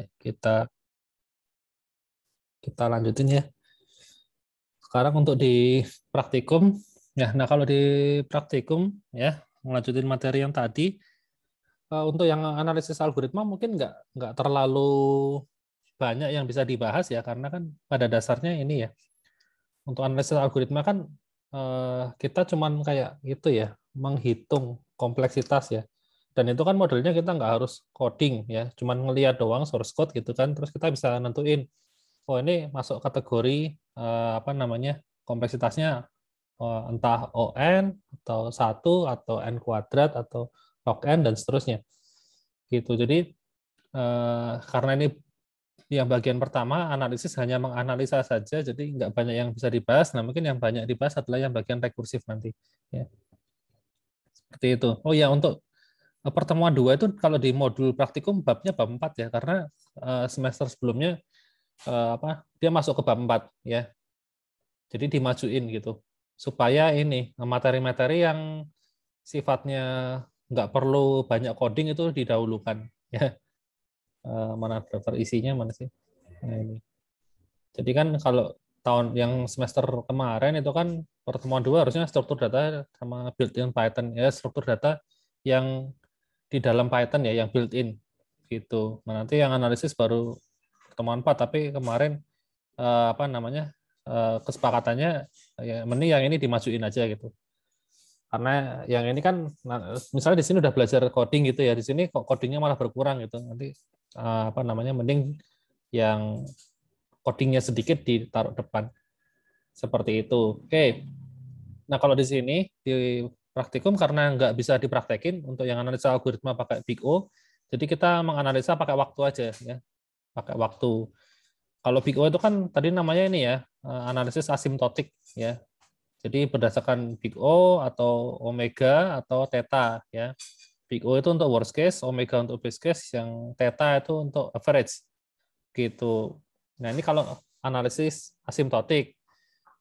Ya, kita lanjutin ya. Sekarang untuk di praktikum, ya. Nah kalau di praktikum ya, melanjutin materi yang tadi, untuk yang analisis algoritma mungkin nggak terlalu banyak yang bisa dibahas ya, karena kan pada dasarnya ini ya, untuk analisis algoritma kan kita cuman kayak gitu ya, menghitung kompleksitas ya. Dan itu kan modelnya kita nggak harus coding ya, cuman ngelihat doang source code gitu kan, terus kita bisa nentuin, oh ini masuk kategori apa namanya, kompleksitasnya entah ON atau 1 atau N kuadrat atau log N dan seterusnya. Gitu. Jadi karena ini yang bagian pertama, analisis hanya menganalisa saja, jadi nggak banyak yang bisa dibahas. Nah, mungkin yang banyak dibahas adalah yang bagian rekursif nanti. Ya, seperti itu. Oh ya, untuk pertemuan 2 itu kalau di modul praktikum babnya bab 4 ya, karena semester sebelumnya apa dia masuk ke bab 4 ya. Jadi dimajuin gitu. Supaya ini materi-materi yang sifatnya nggak perlu banyak coding itu didahulukan ya. Mana daftar isinya mana sih? Nah, ini. Jadi kan kalau tahun yang semester kemarin itu kan pertemuan 2 harusnya struktur data sama built-in Python ya, struktur data yang di dalam Python ya, yang built-in gitu. Nah, nanti yang analisis baru pertemuan 4, tapi kemarin apa namanya, kesepakatannya ya mending yang ini dimajuin aja gitu. Karena yang ini kan misalnya di sini udah belajar coding gitu ya, di sini kok codingnya malah berkurang gitu. Nanti apa namanya, mending yang codingnya sedikit ditaruh depan. Seperti itu. Oke. Nah, kalau di sini di praktikum karena nggak bisa dipraktekin untuk yang analisa algoritma pakai Big O, jadi kita menganalisa pakai waktu aja ya, pakai waktu. Kalau Big O itu kan tadi namanya ini ya, analisis asimtotik ya. Jadi berdasarkan Big O atau omega atau theta ya. Big O itu untuk worst case, omega untuk best case, yang theta itu untuk average gitu. Nah, ini kalau analisis asimtotik.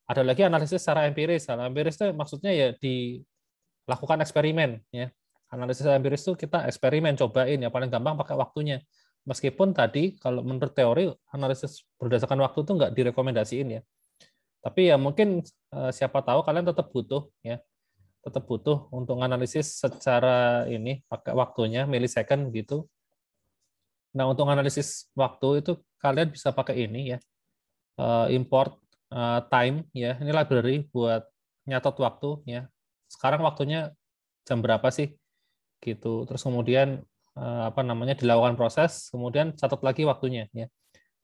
Ada lagi analisis secara empiris. Empiris itu maksudnya ya dilakukan eksperimen ya. Analisis empiris itu kita eksperimen, cobain ya, paling gampang pakai waktunya. Meskipun tadi kalau menurut teori analisis berdasarkan waktu itu nggak direkomendasiin ya. Tapi ya mungkin siapa tahu kalian tetap butuh ya. Tetap butuh untuk analisis secara ini pakai waktunya milisecond gitu. Nah, untuk analisis waktu itu kalian bisa pakai ini ya. Import time ya, ini library buat nyatet waktu ya. Sekarang waktunya jam berapa sih gitu. Terus kemudian apa namanya, dilakukan proses, kemudian catat lagi waktunya ya.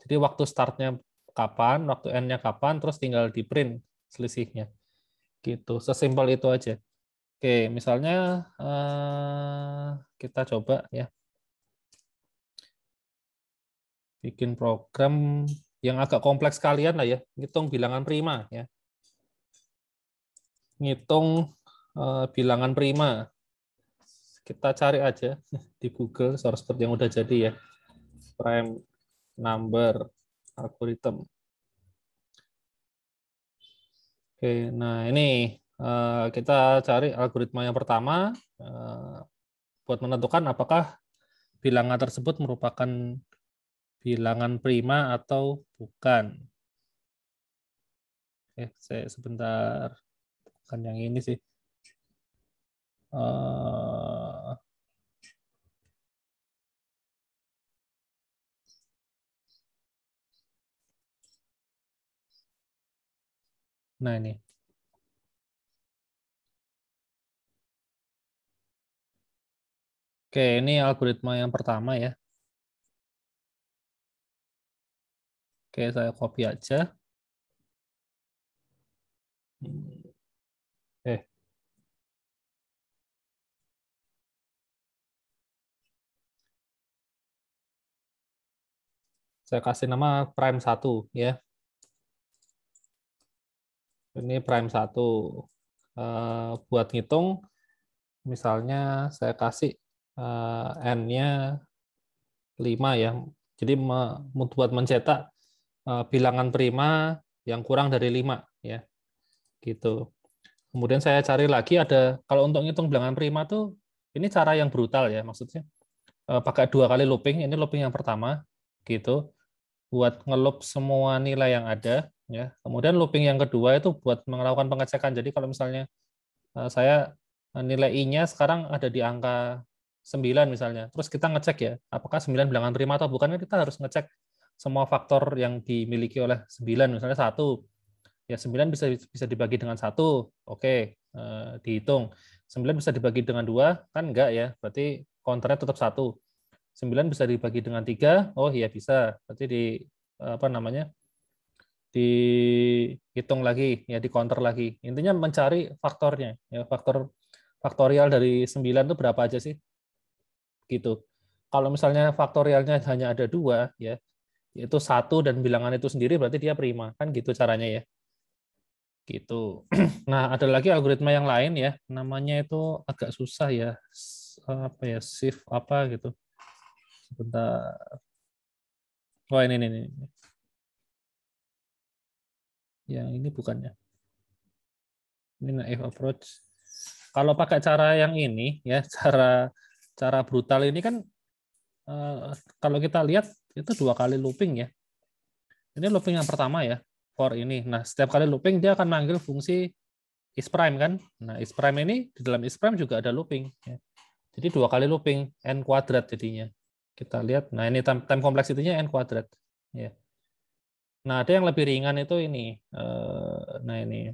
Jadi waktu startnya kapan, waktu end-nya kapan, terus tinggal di print selisihnya gitu. Sesimpel itu aja. Oke, misalnya kita coba ya bikin program yang agak kompleks kalian lah ya, ngitung bilangan prima ya. Ngitung bilangan prima. Kita cari aja di Google source code yang udah jadi ya. Prime number algorithm. Oke, nah ini kita cari algoritma yang pertama buat menentukan apakah bilangan tersebut merupakan bilangan prima atau bukan. Saya sebentar, bukan yang ini sih. Nah ini. Oke, ini algoritma yang pertama ya. Oke, saya copy aja. Saya kasih nama prime 1 ya. Ini prime 1. Buat ngitung, misalnya saya kasih n-nya 5 ya. Jadi buat mencetak bilangan prima yang kurang dari 5 ya. Gitu. Kemudian saya cari lagi ada, kalau untuk ngitung bilangan prima tuh ini cara yang brutal ya, maksudnya pakai 2 kali looping. Ini looping yang pertama. gitu, buat ngeloop semua nilai yang ada, ya. Kemudian looping yang kedua itu buat melakukan pengecekan. Jadi kalau misalnya saya nilai I-nya sekarang ada di angka 9 misalnya, terus kita ngecek ya, apakah 9 bilangan prima atau bukan, kita harus ngecek semua faktor yang dimiliki oleh 9, misalnya 1. Ya 9 bisa dibagi dengan 1, oke, dihitung. 9 bisa dibagi dengan 2, kan enggak ya, berarti counternya tetap 1. 9 bisa dibagi dengan 3, oh iya bisa, berarti apa namanya, dihitung lagi, ya di counter lagi. Intinya mencari faktornya, ya faktorial dari 9 itu berapa aja sih? Gitu. Kalau misalnya faktorialnya hanya ada 2, ya, yaitu 1 dan bilangan itu sendiri, berarti dia prima. Kan gitu caranya ya. Gitu. Nah, ada lagi algoritma yang lain ya, namanya itu agak susah ya. Apa ya, shift apa gitu. Sebentar. Oh, ini. Yang ini bukannya. Ini naive approach. Kalau pakai cara yang ini ya, cara brutal ini kan kalau kita lihat itu 2 kali looping ya. Ini looping yang pertama ya, for ini. Nah, setiap kali looping dia akan manggil fungsi is prime kan. Nah, is prime ini di dalam is prime juga ada looping ya. Jadi 2 kali looping n kuadrat jadinya. Kita lihat. Nah, ini time complexity-nya n kuadrat ya. Nah, ada yang lebih ringan itu ini. Nah, ini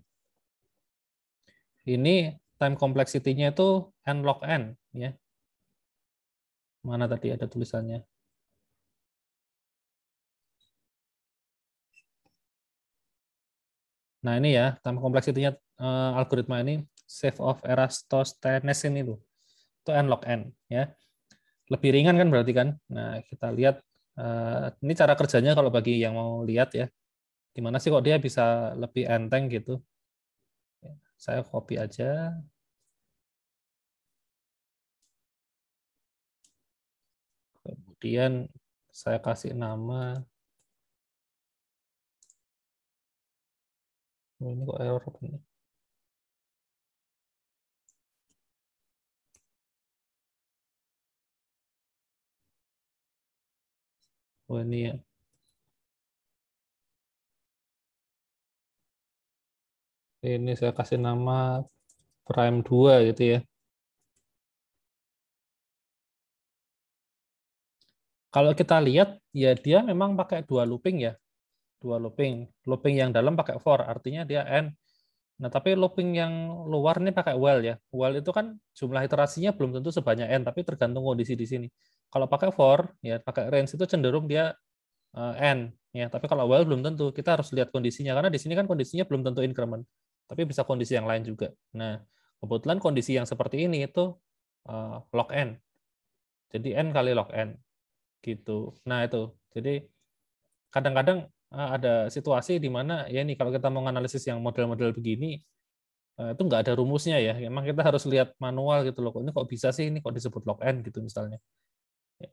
time complexity-nya itu n log n ya. Mana tadi ada tulisannya? Nah, ini ya, time complexity-nya algoritma ini save of Eratosthenes ini tuh. Itu n log n ya. Lebih ringan kan berarti kan? Nah, kita lihat ini cara kerjanya kalau bagi yang mau lihat ya. Gimana sih kok dia bisa lebih enteng gitu? Saya copy aja. Kemudian saya kasih nama. Oh, ini kok error ini? Oh, ini ya. Ini saya kasih nama prime 2 gitu ya. Kalau kita lihat ya dia memang pakai 2 looping ya. 2 looping. Looping yang dalam pakai for, artinya dia n. Nah, tapi looping yang luar ini pakai while ya. While itu kan jumlah iterasinya belum tentu sebanyak n, tapi tergantung kondisi di sini. Kalau pakai for, ya pakai range itu cenderung dia n ya. Tapi kalau while belum tentu. Kita harus lihat kondisinya karena di sini kan kondisinya belum tentu increment. Tapi bisa kondisi yang lain juga. Nah, kebetulan kondisi yang seperti ini itu log n. Jadi n kali log n gitu. Nah, itu. Jadi kadang-kadang ada situasi di mana ya ini kalau kita mau analisis yang model-model begini itu nggak ada rumusnya ya. Memang kita harus lihat manual gitu loh. Ini kok bisa sih ini kok disebut log n gitu misalnya. Ya.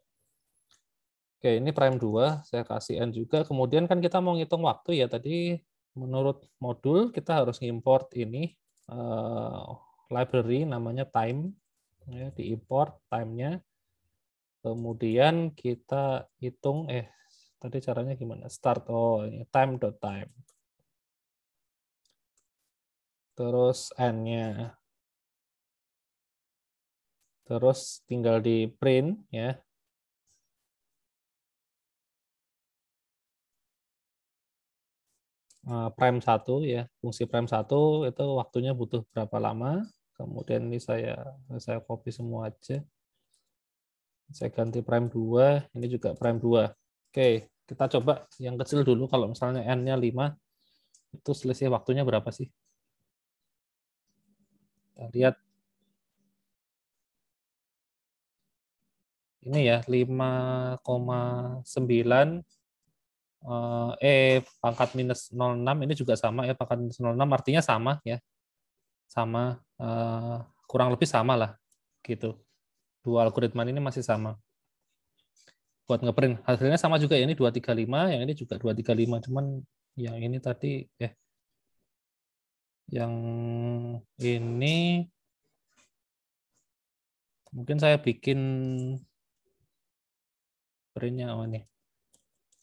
Oke, ini prime 2 saya kasih n juga. Kemudian kan kita mau ngitung waktu ya tadi menurut modul kita harus ngimport ini library namanya time ya, diimport time-nya. Kemudian kita hitung tadi caranya gimana? Start ini time.time. Terus n-nya. Terus tinggal di print ya. Prime 1 ya. Fungsi prime 1 itu waktunya butuh berapa lama. Kemudian ini saya copy semua aja. Saya ganti prime 2, ini juga prime 2. Oke, kita coba yang kecil dulu. Kalau misalnya n-nya 5, itu selisih waktunya berapa sih? Kita lihat. Ini ya, 5,9 pangkat minus 06 ini juga sama ya, pangkat minus 06 artinya sama ya. Sama, kurang lebih sama lah gitu. Dua algoritma ini masih sama. Buat ngeprint hasilnya sama juga ya, ini 235, yang ini juga 235, cuman yang ini tadi yang ini mungkin saya bikin printnya ini.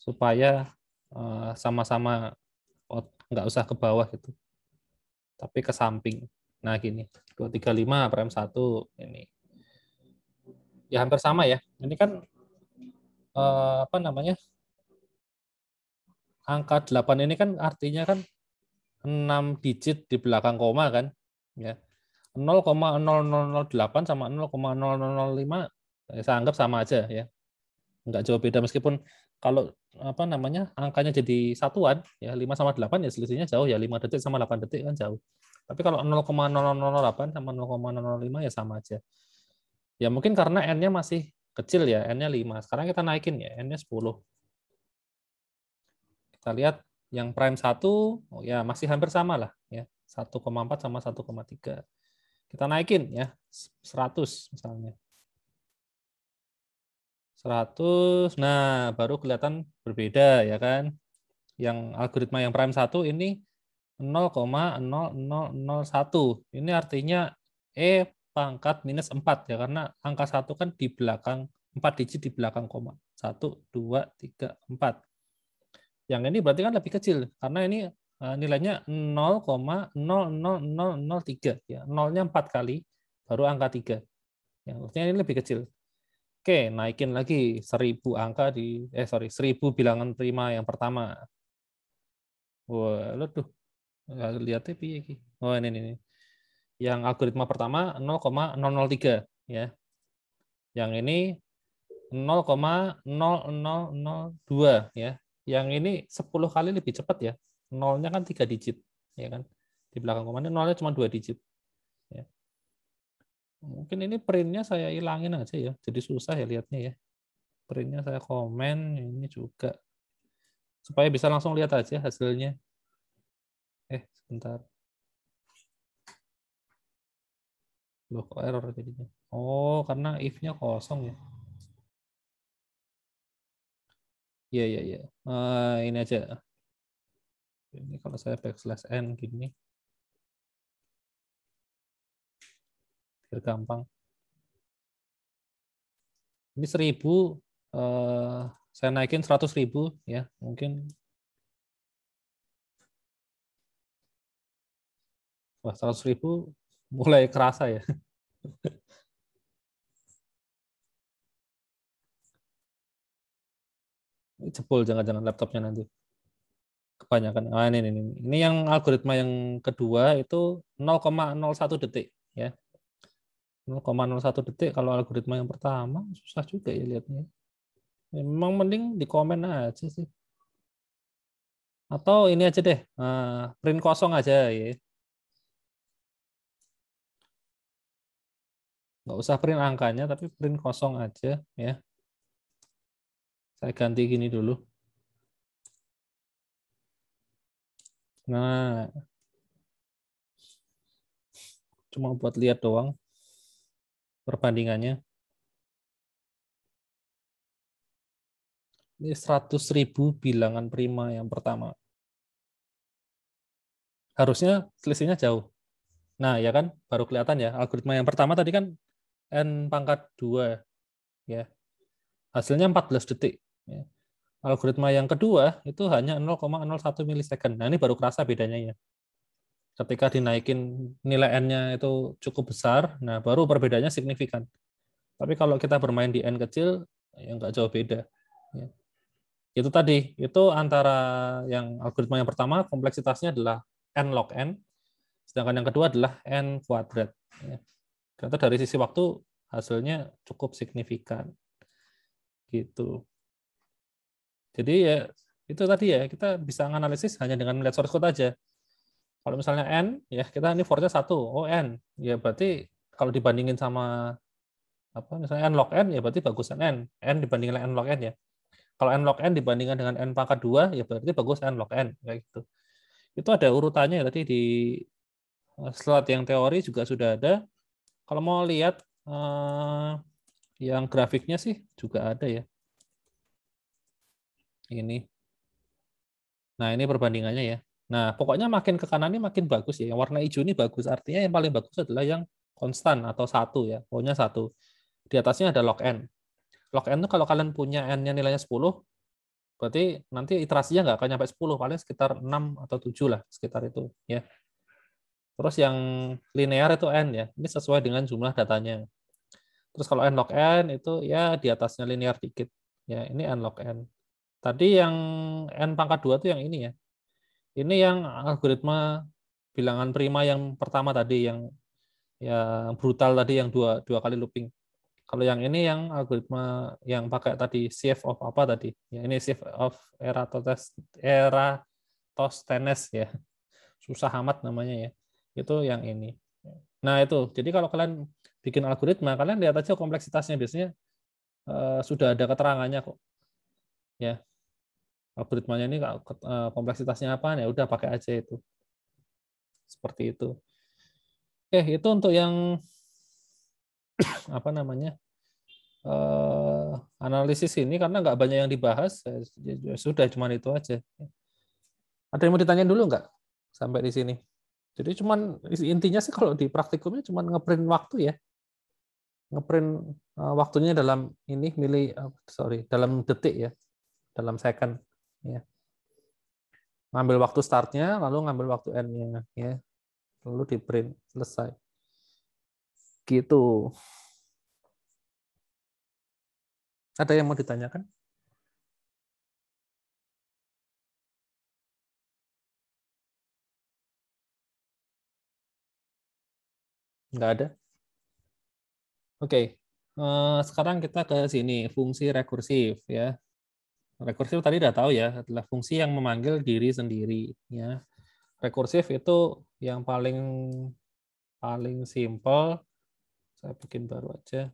supaya sama-sama nggak usah ke bawah gitu, tapi ke samping. Nah gini, 235 prime 1 ini ya hampir sama ya. Ini kan apa namanya, angka 8 ini kan artinya kan 6 digit di belakang koma kan, ya 0,0008 sama 0,0005 saya anggap sama aja ya, nggak jauh beda, meskipun kalau apa namanya angkanya jadi satuan ya 5 sama 8 ya selisihnya jauh ya, 5 detik sama 8 detik kan jauh. Tapi kalau 0,0008 sama 0,005 ya sama aja. Ya mungkin karena n-nya masih kecil ya, n-nya 5. Sekarang kita naikin ya, n-nya 10. Kita lihat yang prime 1 oh ya masih hampir sama lah ya, 1,4 sama 1,3. Kita naikin ya 100 misalnya. 100, nah baru kelihatan berbeda ya kan. Yang algoritma yang prime 1 ini 0,0001. Ini artinya E pangkat minus 4 ya, karena angka 1 kan di belakang 4 digit di belakang koma. 1, 2, 3, 4. Yang ini berarti kan lebih kecil karena ini nilainya 0,00003 ya. Nolnya 4 kali baru angka 3. Yang artinya ini lebih kecil. Oke, naikin lagi 1000 angka 1000 bilangan prima yang pertama. Wah, lu tuh lihatnya piye iki. Oh, ini. Yang algoritma pertama 0,003 ya. Yang ini 0,0002 ya. Yang ini 10 kali lebih cepat ya. Nolnya kan 3 digit ya kan. Di belakang komanya nolnya cuma 2 digit. Ya. Mungkin ini printnya saya hilangin aja ya. Jadi susah ya lihatnya ya. Printnya saya komen ini juga. Supaya bisa langsung lihat aja hasilnya. Sebentar. Loh, kok error jadinya? Oh, karena if-nya kosong ya. Iya. Ini aja. Ini kalau saya backslash n gini, biar gampang. Ini 1000, saya naikin 100.000 ya, mungkin. Wah, 100.000 mulai kerasa ya. Ini jebol jangan-jangan laptopnya nanti. Kebanyakan. Ini yang algoritma yang kedua itu 0,01 detik ya. 0,01 detik kalau algoritma yang pertama susah juga ya lihatnya. Memang mending di komen aja sih. Atau ini aja deh, print kosong aja ya. Nggak usah print angkanya, tapi print kosong aja ya. Saya ganti gini dulu. Nah, cuma buat lihat doang perbandingannya. Ini 100.000 bilangan prima yang pertama. Harusnya selisihnya jauh. Nah, ya kan, baru kelihatan ya. Algoritma yang pertama tadi kan n pangkat 2 ya. Hasilnya 14 detik ya. Algoritma yang kedua itu hanya 0,01 milisecond. Nah, ini baru kerasa bedanya ya. Ketika dinaikin nilai n-nya itu cukup besar, nah baru perbedaannya signifikan. Tapi kalau kita bermain di n kecil, ya nggak jauh beda. Ya. Itu tadi, itu antara yang algoritma yang pertama kompleksitasnya adalah n log n, sedangkan yang kedua adalah n kuadrat. Ya. Ternyata dari sisi waktu hasilnya cukup signifikan. Gitu. Jadi ya itu tadi ya, kita bisa analisis hanya dengan melihat source code aja. Kalau misalnya n, ya kita ini for-nya 1, oh n, ya berarti kalau dibandingin sama apa misalnya n log n, ya berarti bagusan n dibandingin n log n ya. Kalau n log n dibandingkan dengan n pangkat 2, ya berarti bagus n log n kayak gitu. Itu ada urutannya tadi di slide yang teori juga sudah ada. Kalau mau lihat yang grafiknya sih juga ada ya. Ini. Nah, ini perbandingannya ya. Nah, pokoknya makin ke kanan ini makin bagus ya. Yang warna hijau ini bagus. Artinya yang paling bagus adalah yang konstan atau 1 ya. Pokoknya 1. Di atasnya ada log n. Log n itu kalau kalian punya n-nya nilainya 10, Berarti nanti iterasinya nggak akan nyampe 10, paling sekitar 6 atau 7 lah, sekitar itu. Ya. Terus yang linear itu n ya, ini sesuai dengan jumlah datanya. Terus kalau n log n itu ya di atasnya linear dikit. Ya, ini n log n. Tadi yang n pangkat 2 itu yang ini ya. Ini yang algoritma bilangan prima yang pertama tadi, yang brutal tadi, yang dua kali looping. Kalau yang ini yang algoritma yang pakai tadi sieve of apa tadi? Ya, ini sieve of Eratosthenes ya. Susah amat namanya ya. Itu yang ini. Nah, itu. Jadi kalau kalian bikin algoritma, kalian lihat aja kompleksitasnya, biasanya sudah ada keterangannya kok. Ya. Algoritmanya ini kompleksitasnya apa, ya udah pakai aja itu. Seperti itu. Oke, itu untuk yang apa namanya? Analisis ini, karena nggak banyak yang dibahas, sudah cuma itu aja. Ada yang mau ditanya dulu nggak sampai di sini? Jadi cuman intinya sih kalau di praktikumnya cuma ngeprint waktu ya, ngeprint waktunya dalam ini dalam detik ya, dalam second ya. Ngambil waktu startnya, lalu ngambil waktu end-nya ya, lalu di print, selesai. Gitu. Ada yang mau ditanyakan? Nggak ada. Oke. Sekarang kita ke sini, fungsi rekursif ya. Rekursif tadi udah tahu ya, adalah fungsi yang memanggil diri sendiri ya. Rekursif itu yang paling simple. Saya bikin baru aja.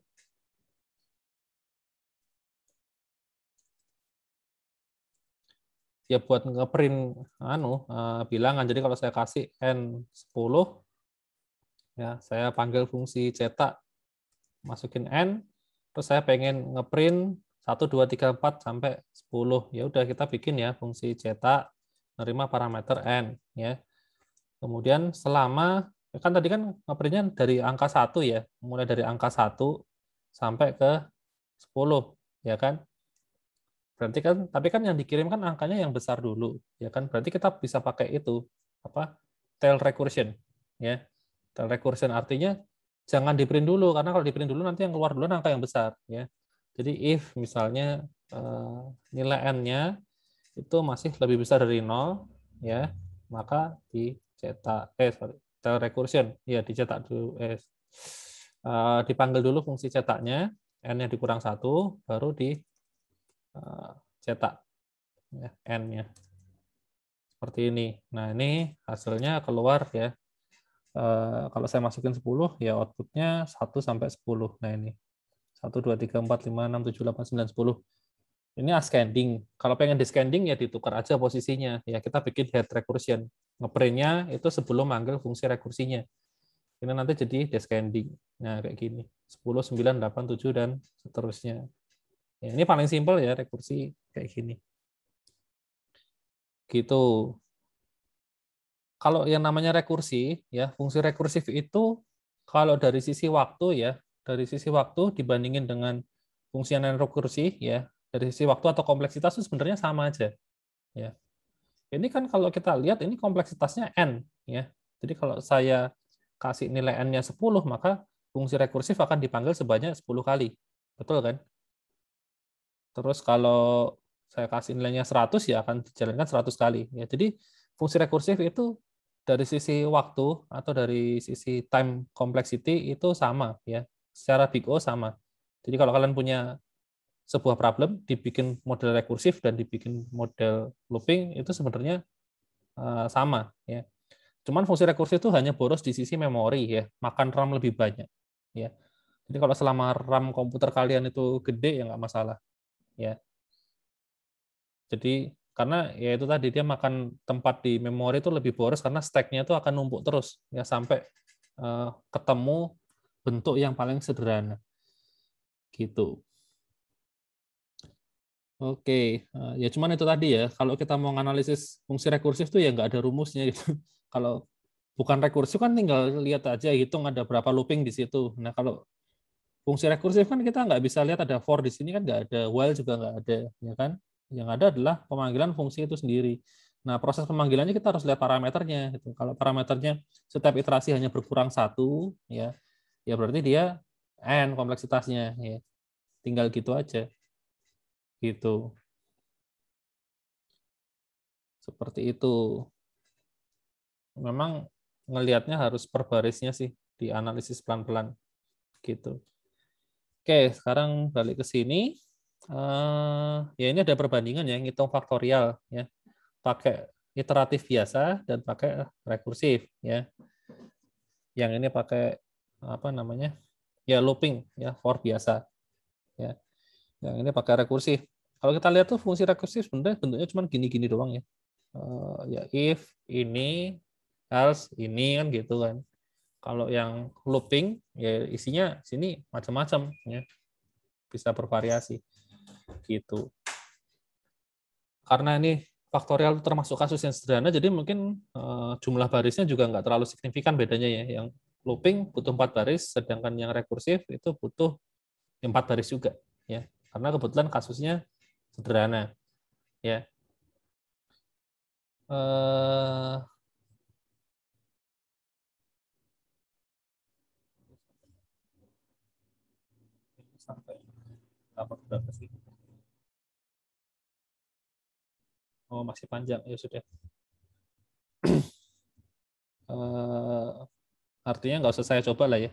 Ya buat ngeprint bilangan. Jadi kalau saya kasih n10 ya, saya panggil fungsi cetak, masukin n, terus saya pengen ngeprint 1 2 3 4 sampai 10. Ya udah, kita bikin ya fungsi cetak menerima parameter n ya. Kemudian selama kan tadi kan ngeprintnya dari angka 1 ya, mulai dari angka 1 sampai ke 10 ya kan. Berarti kan, tapi kan yang dikirimkan angkanya yang besar dulu, ya kan? Berarti kita bisa pakai itu apa? Tail recursion, ya. Tail recursion artinya jangan di print dulu, karena kalau di print dulu nanti yang keluar dulu angka yang besar, ya. Jadi if misalnya nilai n-nya itu masih lebih besar dari 0, ya, maka dicetak tail recursion, ya dicetak dulu, dipanggil dulu fungsi cetaknya, n-nya dikurang 1, baru di cetak ya, n-nya seperti ini. Nah, ini hasilnya keluar ya. Kalau saya masukin 10 ya outputnya 1 sampai 10. Nah, ini 1 2 3 4 5 6 7 8 9 10. Ini ascending. Kalau pengen descending ya ditukar aja posisinya. Ya kita bikin head recursion. Ngeprintnya itu sebelum manggil fungsi rekursinya. Ini nanti jadi descending. Nah, kayak gini. 10 9 8 7 dan seterusnya. Ya, ini paling simpel ya rekursi kayak gini. Gitu. Kalau yang namanya rekursi, ya fungsi rekursif itu kalau dari sisi waktu ya, dari sisi waktu dibandingin dengan fungsi non rekursi ya, dari sisi waktu atau kompleksitas itu sebenarnya sama aja. Ya. Ini kan kalau kita lihat ini kompleksitasnya n ya. Jadi kalau saya kasih nilai n-nya 10, maka fungsi rekursif akan dipanggil sebanyak 10 kali. Betul kan? Terus kalau saya kasih nilainya 100 ya akan dijalankan 100 kali. Ya, jadi fungsi rekursif itu dari sisi waktu atau dari sisi time complexity itu sama ya. Secara big O sama. Jadi kalau kalian punya sebuah problem dibikin model rekursif dan dibikin model looping itu sebenarnya sama ya. Cuman fungsi rekursif itu hanya boros di sisi memori ya, makan RAM lebih banyak ya. Jadi kalau selama RAM komputer kalian itu gede ya nggak masalah ya. Jadi karena ya itu tadi dia makan tempat di memori itu lebih boros karena stack-nya itu akan numpuk terus ya sampai ketemu bentuk yang paling sederhana. Gitu. Oke, ya cuman itu tadi ya. Kalau kita mau analisis fungsi rekursif tuh ya nggak ada rumusnya gitu. Kalau bukan rekursif kan tinggal lihat aja, hitung ada berapa looping di situ. Nah kalau fungsi rekursif kan kita nggak bisa lihat ada for di sini kan nggak ada, while juga nggak ada, ya kan? Yang ada adalah pemanggilan fungsi itu sendiri. Nah, proses pemanggilannya kita harus lihat parameternya. Gitu. Kalau parameternya setiap iterasi hanya berkurang satu, ya berarti dia n kompleksitasnya. Ya. Tinggal gitu aja. Gitu. Seperti itu. Memang ngelihatnya harus per barisnya sih, dianalisis pelan-pelan. Gitu. Oke, sekarang balik ke sini. Ya ini ada perbandingan ya, ngitung faktorial ya. Pakai iteratif biasa dan pakai rekursif ya. Yang ini pakai apa namanya? Ya looping ya, for biasa ya. Yang ini pakai rekursif. Kalau kita lihat tuh fungsi rekursif sebenarnya bentuknya cuma gini-gini doang ya. Ya if ini else ini kan gitu kan. Kalau yang looping ya isinya sini macam-macam ya. Bisa bervariasi gitu. Karena ini faktorial termasuk kasus yang sederhana, jadi mungkin jumlah barisnya juga nggak terlalu signifikan bedanya ya. Yang looping butuh 4 baris, sedangkan yang rekursif itu butuh 4 baris juga ya. Karena kebetulan kasusnya sederhana ya. Sampai berapa sih? Oh, masih panjang ya sudah. Artinya nggak usah saya coba lah ya.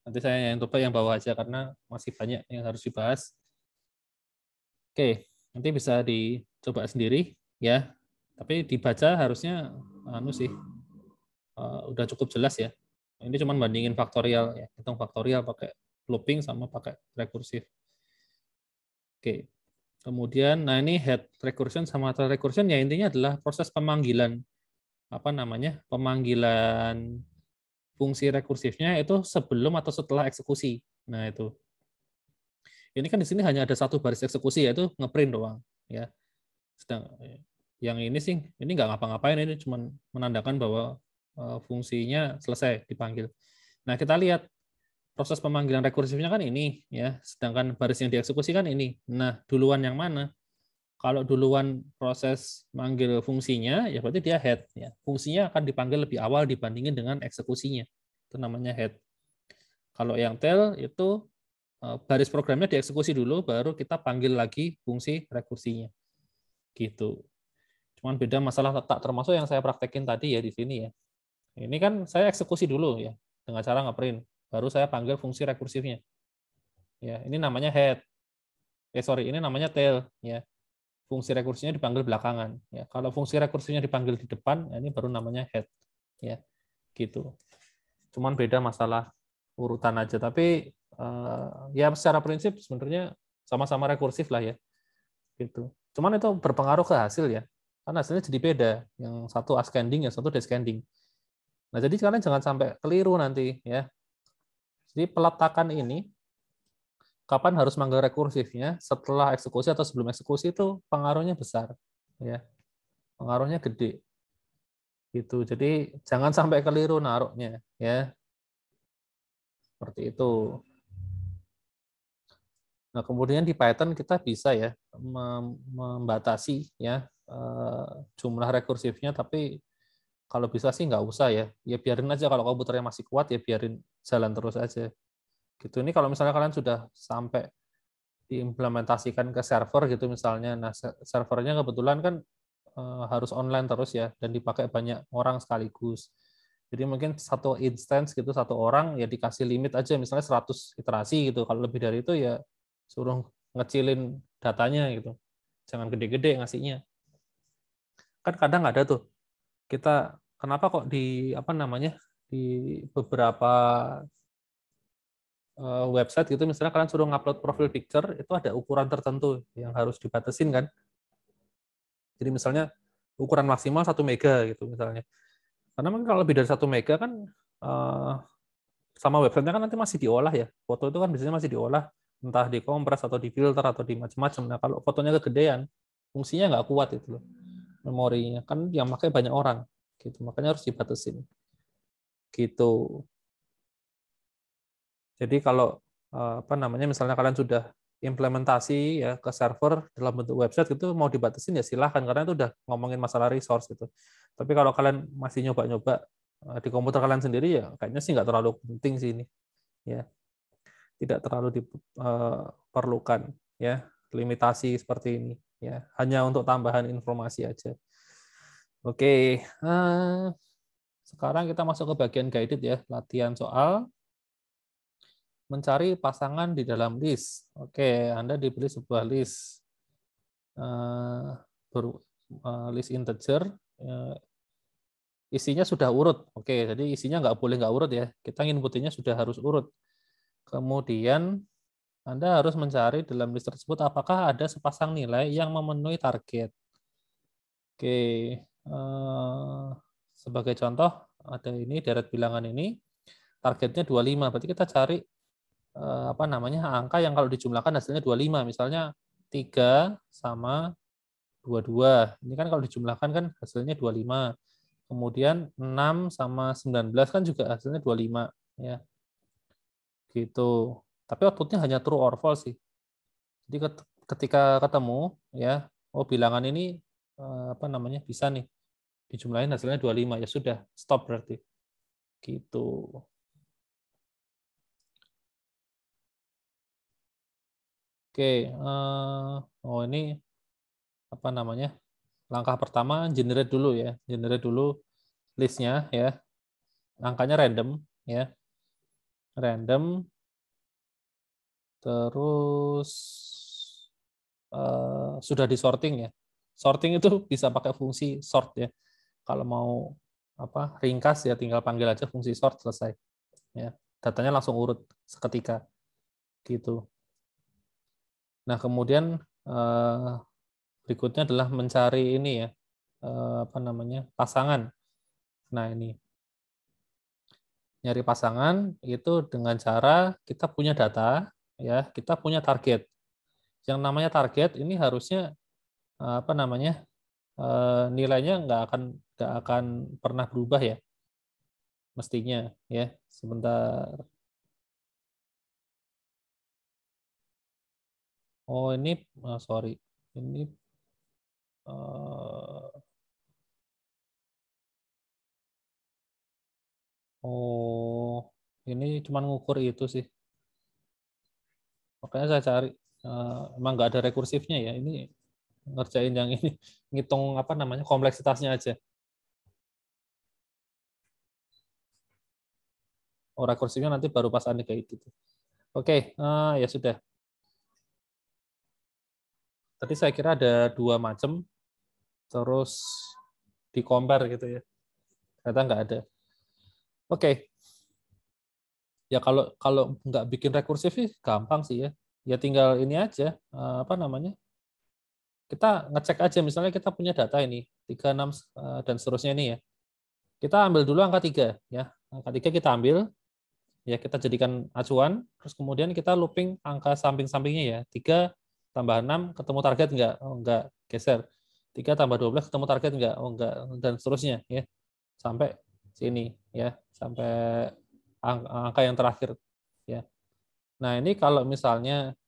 Nanti saya yang coba yang bawah aja karena masih banyak yang harus dibahas. Oke, nanti bisa dicoba sendiri ya. Tapi dibaca harusnya sih udah cukup jelas ya. Ini cuma bandingin faktorial ya, hitung faktorial pakai looping sama pakai rekursif. Oke. Kemudian nah ini head recursion sama tail recursion ya intinya adalah proses pemanggilan apa namanya? Pemanggilan fungsi rekursifnya itu sebelum atau setelah eksekusi. Nah, itu. Ini kan di sini hanya ada satu baris eksekusi yaitu ngeprint doang ya. Sedang yang ini sih ini nggak ngapa-ngapain, ini cuma menandakan bahwa fungsinya selesai dipanggil. Nah, kita lihat proses pemanggilan rekursifnya kan ini ya, sedangkan baris yang dieksekusi kan ini. Nah, duluan yang mana? Kalau duluan proses manggil fungsinya ya berarti dia head ya. Fungsinya akan dipanggil lebih awal dibandingin dengan eksekusinya. Itu namanya head. Kalau yang tail itu baris programnya dieksekusi dulu baru kita panggil lagi fungsi rekursinya. Gitu. Cuman beda masalah letak, termasuk yang saya praktekin tadi ya di sini ya. Ini kan saya eksekusi dulu ya dengan cara ngeprint, baru saya panggil fungsi rekursifnya. Ya, ini namanya head. Ini namanya tail ya. Fungsi rekursinya dipanggil belakangan ya. Kalau fungsi rekursinya dipanggil di depan, ini baru namanya head ya. Gitu. Cuman beda masalah urutan aja, tapi ya secara prinsip sebenarnya sama-sama rekursif lah ya. Gitu. Cuman itu berpengaruh ke hasil ya. Karena hasilnya jadi beda. Yang satu ascending, yang satu descending. Nah, jadi kalian jangan sampai keliru nanti ya. Jadi peletakan ini kapan harus manggil rekursifnya, setelah eksekusi atau sebelum eksekusi itu pengaruhnya besar ya. Pengaruhnya gede. Gitu. Jadi jangan sampai keliru naruhnya ya. Seperti itu. Nah, kemudian di Python kita bisa ya membatasi ya jumlah rekursifnya, tapi kalau bisa sih nggak usah ya. Ya biarin aja, kalau komputernya masih kuat ya biarin jalan terus aja. Gitu. Ini kalau misalnya kalian sudah sampai diimplementasikan ke server gitu misalnya, nah servernya kebetulan kan harus online terus ya dan dipakai banyak orang sekaligus. Jadi mungkin satu instance gitu, satu orang ya dikasih limit aja misalnya 100 iterasi gitu. Kalau lebih dari itu ya suruh ngecilin datanya gitu. Jangan gede-gede ngasihnya. Kan kadang ada tuh kita kenapa kok di apa namanya? Di beberapa website gitu misalnya kalian suruh ngupload profile picture itu ada ukuran tertentu yang harus dibatasin kan. Jadi misalnya ukuran maksimal 1 mega gitu misalnya. Karena mungkin kalau lebih dari 1 mega kan sama websitenya kan nanti masih diolah ya. Foto itu kan biasanya masih diolah, entah dikompres atau difilter atau di macam-macam. Nah, kalau fotonya kegedean, fungsinya nggak kuat itu loh. Memorinya kan yang pakai banyak orang gitu. Makanya harus dibatasin. Gitu. Jadi kalau apa namanya misalnya kalian sudah implementasi ya ke server dalam bentuk website itu mau dibatasin ya silahkan, karena itu udah ngomongin masalah resource gitu. Tapi kalau kalian masih nyoba-nyoba di komputer kalian sendiri ya kayaknya sih nggak terlalu penting sih ini ya, tidak terlalu diperlukan ya limitasi seperti ini ya, hanya untuk tambahan informasi aja. Oke, sekarang kita masuk ke bagian guided ya, latihan soal mencari pasangan di dalam list. Oke, Anda diberi sebuah list list integer, isinya sudah urut. Oke, jadi isinya nggak boleh nggak urut ya. Kita inputnya sudah harus urut. Kemudian Anda harus mencari dalam list tersebut apakah ada sepasang nilai yang memenuhi target. Oke, sebagai contoh ada ini deret bilangan ini targetnya 25, berarti kita cari apa namanya angka yang kalau dijumlahkan hasilnya 25, misalnya 3 sama 22. Ini kan kalau dijumlahkan kan hasilnya 25. Kemudian 6 sama 19 kan juga hasilnya 25 ya. Gitu. Tapi outputnya hanya true or false sih. Jadi ketika ketemu ya, oh bilangan ini apa namanya bisa nih dijumlahin hasilnya 25, ya sudah stop berarti. Gitu. Oke, oh ini apa namanya? Langkah pertama generate dulu ya, generate dulu listnya ya, angkanya random ya, random, terus sudah disorting ya. Sorting itu bisa pakai fungsi sort ya. Kalau mau apa ringkas ya tinggal panggil aja fungsi sort, selesai ya. Datanya langsung urut seketika gitu. Nah kemudian berikutnya adalah mencari ini ya, apa namanya, pasangan. Nah ini nyari pasangan itu dengan cara kita punya data ya, kita punya target. Yang namanya target ini harusnya apa namanya, nilainya nggak akan pernah berubah ya, mestinya ya. Sebentar. Oh ini sorry, ini oh ini cuma ngukur itu sih. Makanya saya cari, emang nggak ada rekursifnya ya. Ini ngerjain yang ini, ngitung apa namanya kompleksitasnya aja. Oh rekursifnya nanti baru pas Anda kayak gitu. Oke, ya sudah. Tadi saya kira ada dua macam, terus di compare gitu ya. Ternyata nggak ada. Oke, ya kalau kalau nggak bikin rekursif sih gampang sih ya. Ya tinggal ini aja, apa namanya, kita ngecek aja, misalnya kita punya data ini 3, 6 dan seterusnya ini ya. Kita ambil dulu angka 3 ya. Angka 3 kita ambil ya, kita jadikan acuan, terus kemudian kita looping angka samping-sampingnya ya. 3 tambah 6 ketemu target enggak? Oh enggak, geser. 3 tambah 12 ketemu target enggak? Oh enggak, dan seterusnya ya. Sampai sini ya, sampai angka yang terakhir ya. Nah, ini kalau misalnya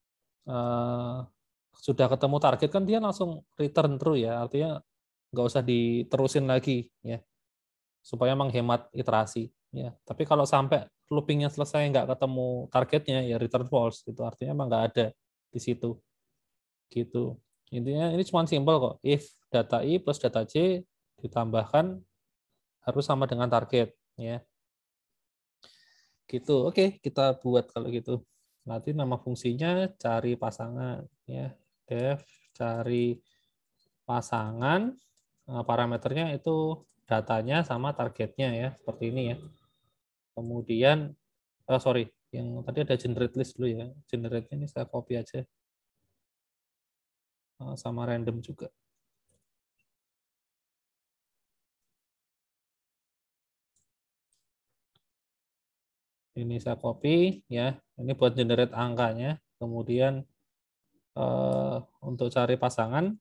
sudah ketemu target kan dia langsung return true ya, artinya nggak usah diterusin lagi ya, supaya menghemat iterasi ya. Tapi kalau sampai loopingnya selesai nggak ketemu targetnya ya return false, itu artinya emang nggak ada di situ gitu. Intinya ini cuma simpel kok, if data i plus data j ditambahkan harus sama dengan target ya gitu. Oke, kita buat kalau gitu. Nanti nama fungsinya cari pasangan ya, def cari pasangan, parameternya itu datanya sama targetnya ya, seperti ini ya. Kemudian sorry, yang tadi ada generate list dulu ya, generate ini saya copy aja, sama random juga. Ini saya copy ya, ini buat generate angkanya. Kemudian untuk cari pasangan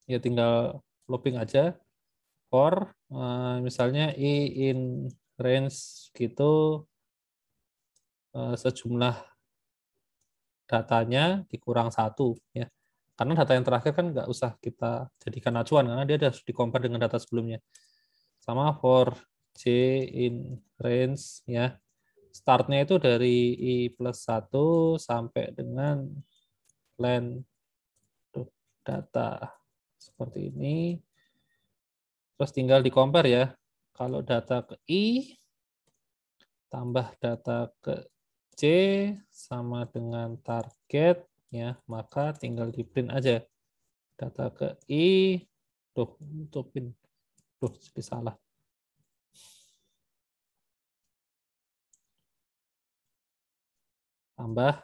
ya tinggal looping aja for misalnya i in range gitu, sejumlah datanya dikurang 1 ya. Karena data yang terakhir kan nggak usah kita jadikan acuan karena dia harus di-compare dengan data sebelumnya. Sama for J in range ya. Startnya itu dari I+1 sampai dengan len data seperti ini. Terus tinggal di-compare ya. Kalau data ke I tambah data ke C sama dengan target ya, maka tinggal di-print aja. Data ke I, tutupin. Jadi salah. Tambah.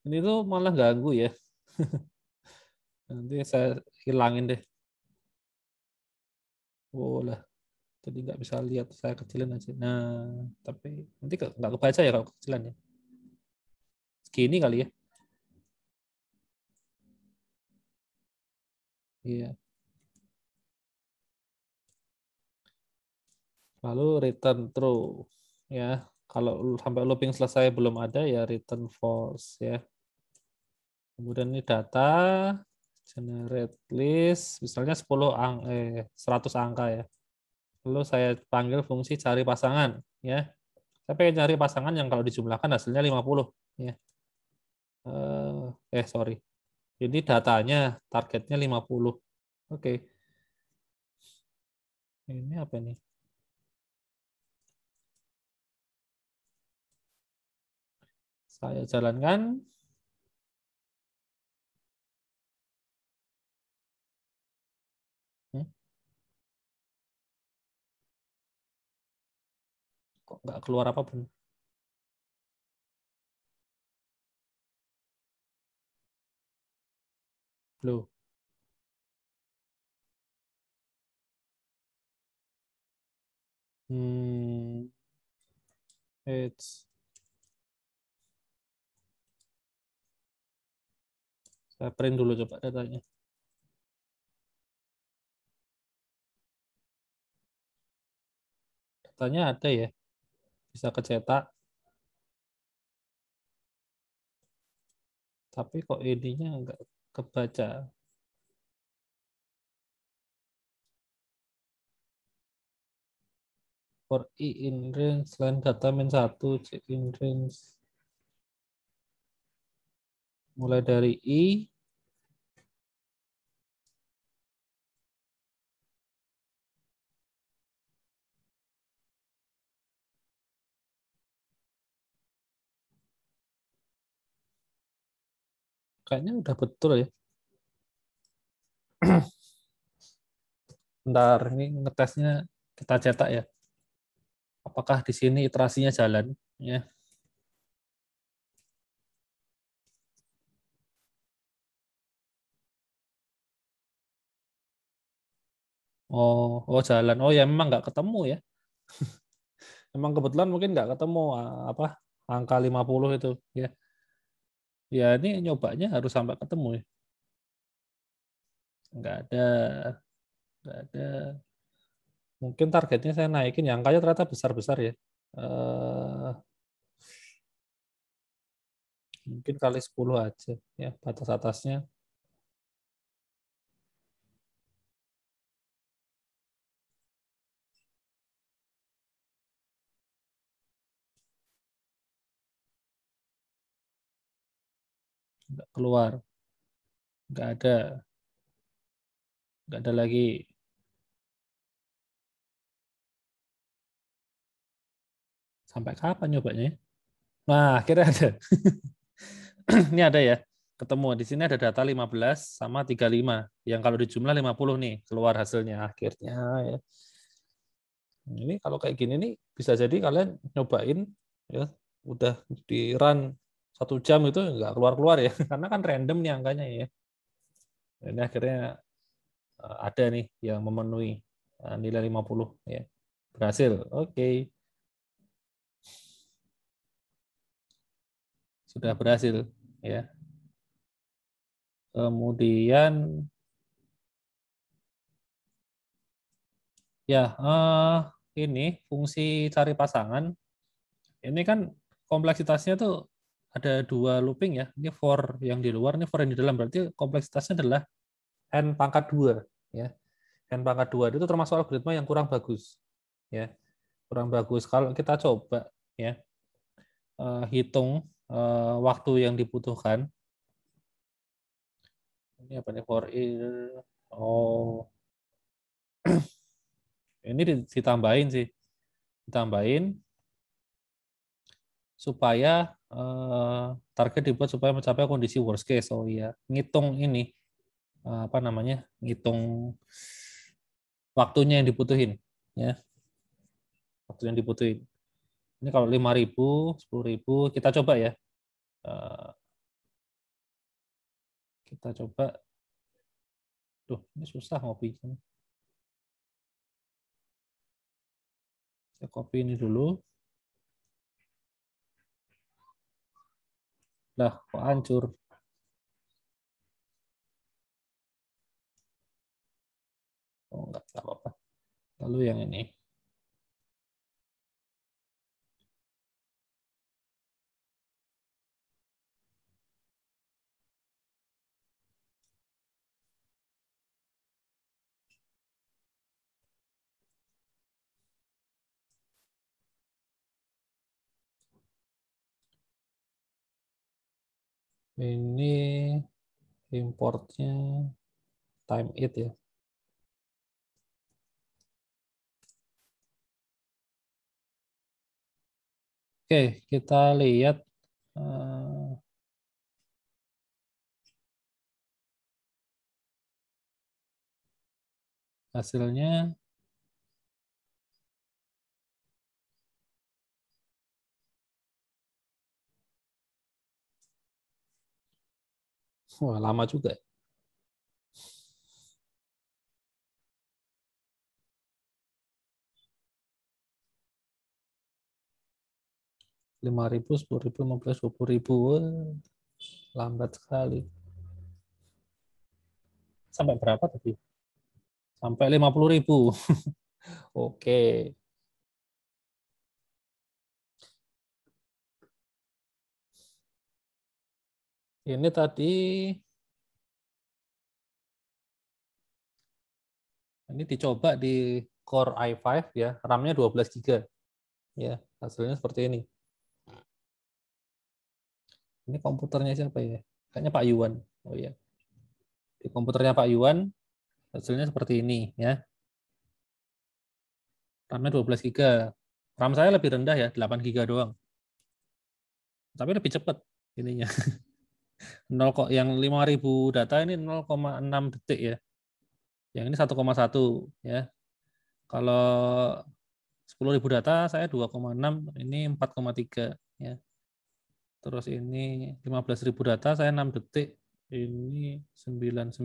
Ini tuh malah ganggu ya. Nanti saya hilangin deh. Oh lah, jadi nggak bisa lihat. Saya kecilin aja. Nah, tapi nanti nggak kebaca ya kalau kecilan ya. Segini kali ya. Iya. Lalu return true. Ya, kalau sampai looping selesai belum ada ya return false ya. Kemudian ini data generate list misalnya 100 angka ya. Lalu saya panggil fungsi cari pasangan ya. Saya pengen cari pasangan yang kalau dijumlahkan hasilnya 50 ya. Sorry. Ini datanya targetnya 50. Oke. Ini apa nih? Saya jalankan. Kok nggak keluar apapun? Loh. It's Saya print dulu coba datanya. Datanya ada ya, bisa kecetak. Tapi kok ininya nggak kebaca. For I in range, selain data min 1, C in range. Mulai dari I, kayaknya udah betul ya. Bentar, ini ngetesnya kita cetak ya. Apakah di sini iterasinya jalan? Ya. Oh jalan. Oh ya memang nggak ketemu ya. Memang kebetulan mungkin nggak ketemu apa angka 50 itu ya. Ya ini nyobanya harus sampai ketemu ya. Nggak ada, nggak ada. Mungkin targetnya saya naikin ya, angkanya ternyata besar-besar ya. Mungkin kali 10 aja ya batas atasnya. Nggak keluar, nggak ada, nggak ada lagi. Sampai kapan nyobanya ya? Nah, akhirnya ada. Ini ada ya, ketemu. Di sini ada data 15 sama 35. Yang kalau dijumlah 50 nih, keluar hasilnya akhirnya. Ya. Ini kalau kayak gini nih, bisa jadi kalian nyobain, ya udah di run 1 jam itu nggak keluar-keluar ya, karena kan random nih angkanya ya. Ini akhirnya ada nih yang memenuhi nilai 50 ya. Berhasil. Oke. Sudah berhasil ya. Kemudian ya ini fungsi cari pasangan ini kan kompleksitasnya tuh ada 2 looping ya. Ini for yang di luar, ini for yang di dalam. Berarti kompleksitasnya adalah n pangkat 2 ya. N pangkat 2 itu termasuk algoritma yang kurang bagus ya. Kurang bagus. Kalau kita coba ya hitung waktu yang dibutuhkan. Ini apa nih for oh ini ditambahin sih. Ditambahin supaya target dibuat supaya mencapai kondisi worst case. Oh iya, ngitung ini apa namanya? Ngitung waktunya yang dibutuhin ya. Waktu yang dibutuhin. Ini kalau 5.000, 10.000 kita coba ya. Kita coba. Duh, ini susah ngopi. Saya copy ini dulu. Lah, kok hancur? Oh, enggak apa-apa. Lalu yang ini. Ini importnya time it ya. Oke, kita lihat hasilnya. Wah, lama juga. 5.000, 10.000, 15.000, 20.000. Lambat sekali. Sampai berapa tadi? Sampai 50.000. Oke. Ini tadi ini dicoba di Core i5 ya, RAM-nya 12 GB. Ya, hasilnya seperti ini. Ini komputernya siapa ya? Kayaknya Pak Yuwan. Oh iya. Di komputernya Pak Yuwan hasilnya seperti ini ya. RAM-nya 12 GB. RAM saya lebih rendah ya, 8 GB doang. Tapi lebih cepat ininya. 0 kok yang 5.000 data ini 0,6 detik ya. Yang ini 1,1 ya. Kalau 10.000 data saya 2,6, ini 4,3 ya. Terus ini 15.000 data saya 6 detik. Ini 99.